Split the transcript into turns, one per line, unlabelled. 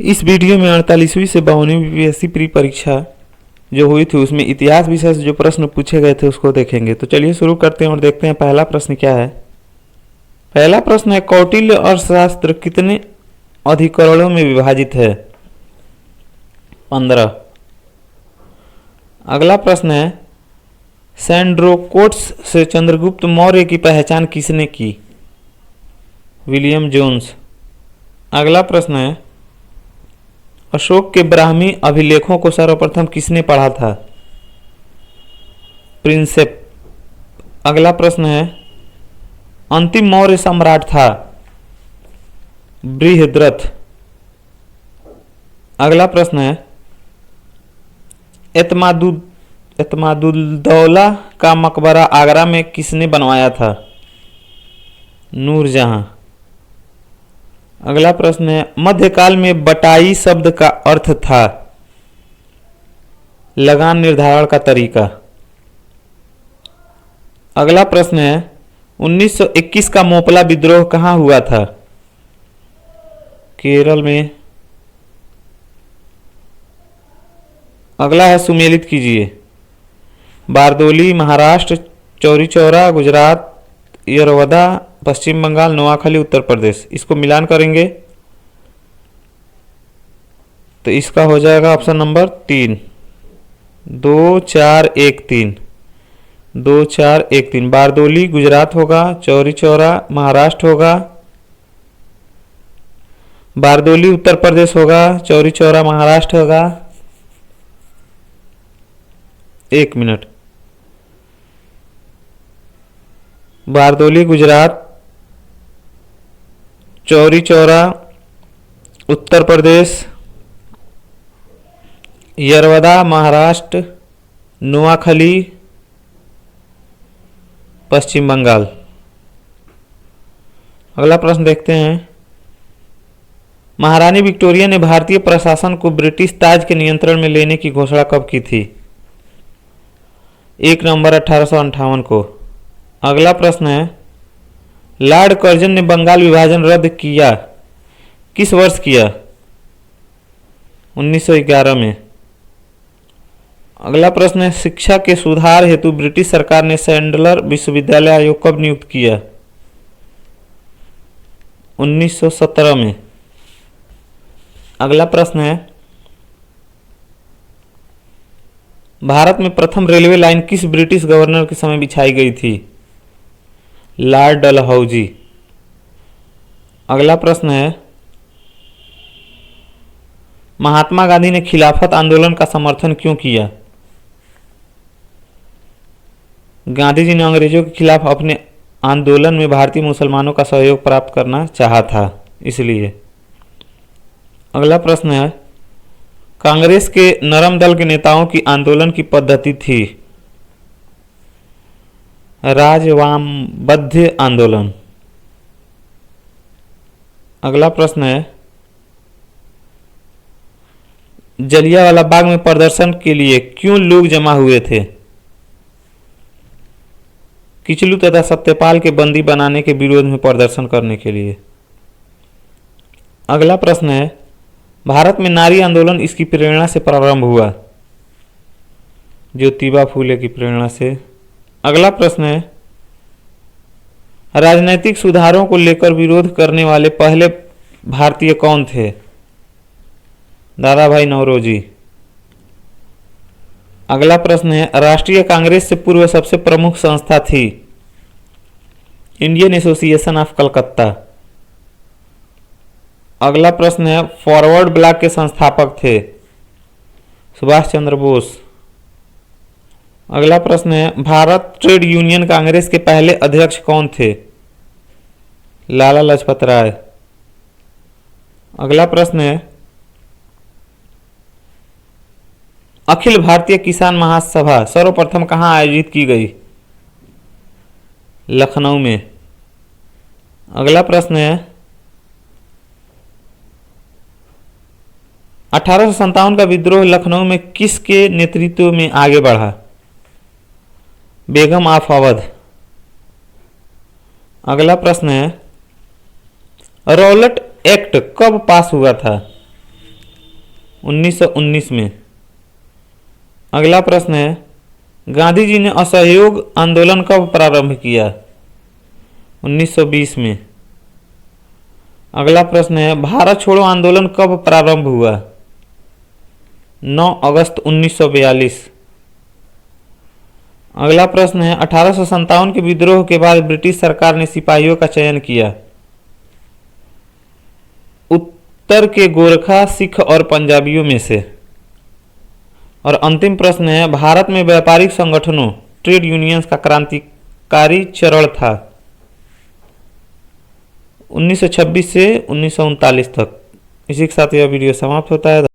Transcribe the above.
इस वीडियो में 48वीं से 52वीं बीपीएससी प्री परीक्षा जो हुई थी उसमें इतिहास विषय से जो प्रश्न पूछे गए थे उसको देखेंगे। तो चलिए शुरू करते हैं और देखते हैं पहला प्रश्न क्या है। पहला प्रश्न है, कौटिल्य अर्थशास्त्र कितने अधिकरणों में विभाजित है? 15। अगला प्रश्न है, सैंड्रोकोट्स से चंद्रगुप्त मौर्य की पहचान किसने की? William Jones. अगला प्रश्न है, अशोक के ब्राह्मी अभिलेखों को सर्वप्रथम किसने पढ़ा था? प्रिंसेप। अगला प्रश्न है, अंतिम मौर्य सम्राट था? बृहद्रथ। अगला प्रश्न है, एतमादुद्दौला का मकबरा आगरा में किसने बनवाया था? नूरजहां। अगला प्रश्न है, मध्यकाल में बटाई शब्द का अर्थ था? लगान निर्धारण का तरीका। अगला प्रश्न है, 1921 का मोपला विद्रोह कहाँ हुआ था? केरल में। अगला है, सुमेलित कीजिए। बारदोली महाराष्ट्र, चौरी चौरा गुजरात, यरवदा पश्चिम बंगाल, नोआखली उत्तर प्रदेश। इसको मिलान करेंगे तो इसका हो जाएगा ऑप्शन नंबर 3, 2 4 1 3, 2 4 1 3। बारदोली गुजरात होगा, चौरी चौरा महाराष्ट्र होगा, बारदोली उत्तर प्रदेश होगा, चौरी चौरा महाराष्ट्र होगा। 1 मिनट। बारदोली गुजरात, चौरी चौरा उत्तर प्रदेश, यरवदा महाराष्ट्र, नोआखली पश्चिम बंगाल। अगला प्रश्न देखते हैं, महारानी विक्टोरिया ने भारतीय प्रशासन को ब्रिटिश ताज के नियंत्रण में लेने की घोषणा कब की थी? 1 नवंबर 1858 को। अगला प्रश्न है, लॉर्ड कर्जन ने बंगाल विभाजन रद्द किया किस वर्ष किया? 1911 में। अगला प्रश्न है, शिक्षा के सुधार हेतु ब्रिटिश सरकार ने सैंडलर विश्वविद्यालय आयोग कब नियुक्त किया? 1917 में। अगला प्रश्न है, भारत में प्रथम रेलवे लाइन किस ब्रिटिश गवर्नर के समय बिछाई गई थी? लॉर्ड डलहौजी। अगला प्रश्न है, महात्मा गांधी ने खिलाफत आंदोलन का समर्थन क्यों किया? गांधी जी ने अंग्रेजों के खिलाफ अपने आंदोलन में भारतीय मुसलमानों का सहयोग प्राप्त करना चाहा था, इसलिए। अगला प्रश्न है, कांग्रेस के नरम दल के नेताओं की आंदोलन की पद्धति थी? राजवामबद्ध आंदोलन। अगला प्रश्न है, जलियांवाला बाग में प्रदर्शन के लिए क्यों लोग जमा हुए थे? किचलू तथा सत्यपाल के बंदी बनाने के विरोध में प्रदर्शन करने के लिए। अगला प्रश्न है, भारत में नारी आंदोलन इसकी प्रेरणा से प्रारंभ हुआ? ज्योतिबा फूले की प्रेरणा से। अगला प्रश्न है, राजनैतिक सुधारों को लेकर विरोध करने वाले पहले भारतीय कौन थे? दादा भाई नौरोजी। अगला प्रश्न है, राष्ट्रीय कांग्रेस से पूर्व सबसे प्रमुख संस्था थी? Indian association of Calcutta. अगला प्रश्न है, फॉरवर्ड ब्लॉक के संस्थापक थे? सुभाष चंद्र बोस। अगला प्रश्न है, भारत ट्रेड यूनियन कांग्रेस के पहले अध्यक्ष कौन थे? लाला लाजपत राय। अगला प्रश्न है, अखिल भारतीय किसान महासभा सर्वप्रथम कहां आयोजित की गई? लखनऊ में। अगला प्रश्न है, 1857 का विद्रोह लखनऊ में किसके नेतृत्व में आगे बढ़ा? बेगम ऑफ अवध। अगला प्रश्न है, रौलट एक्ट कब पास हुआ था? 1919 में। अगला प्रश्न है, गांधी जी ने असहयोग आंदोलन कब प्रारंभ किया? 1920 में। अगला प्रश्न है, भारत छोड़ो आंदोलन कब प्रारंभ हुआ? 9 अगस्त 1942। अगला प्रश्न है, 1857 के विद्रोह के बाद ब्रिटिश सरकार ने सिपाहियों का चयन किया। उत्तर के गोरखा, सिख और पंजाबियों में से। और अंतिम प्रश्न है, भारत में व्यापारिक संगठनों ट्रेड यूनियंस का क्रांतिकारी चरण था 1926 से 1939 तक। इसी के साथ यह वीडियो समाप्त होता है।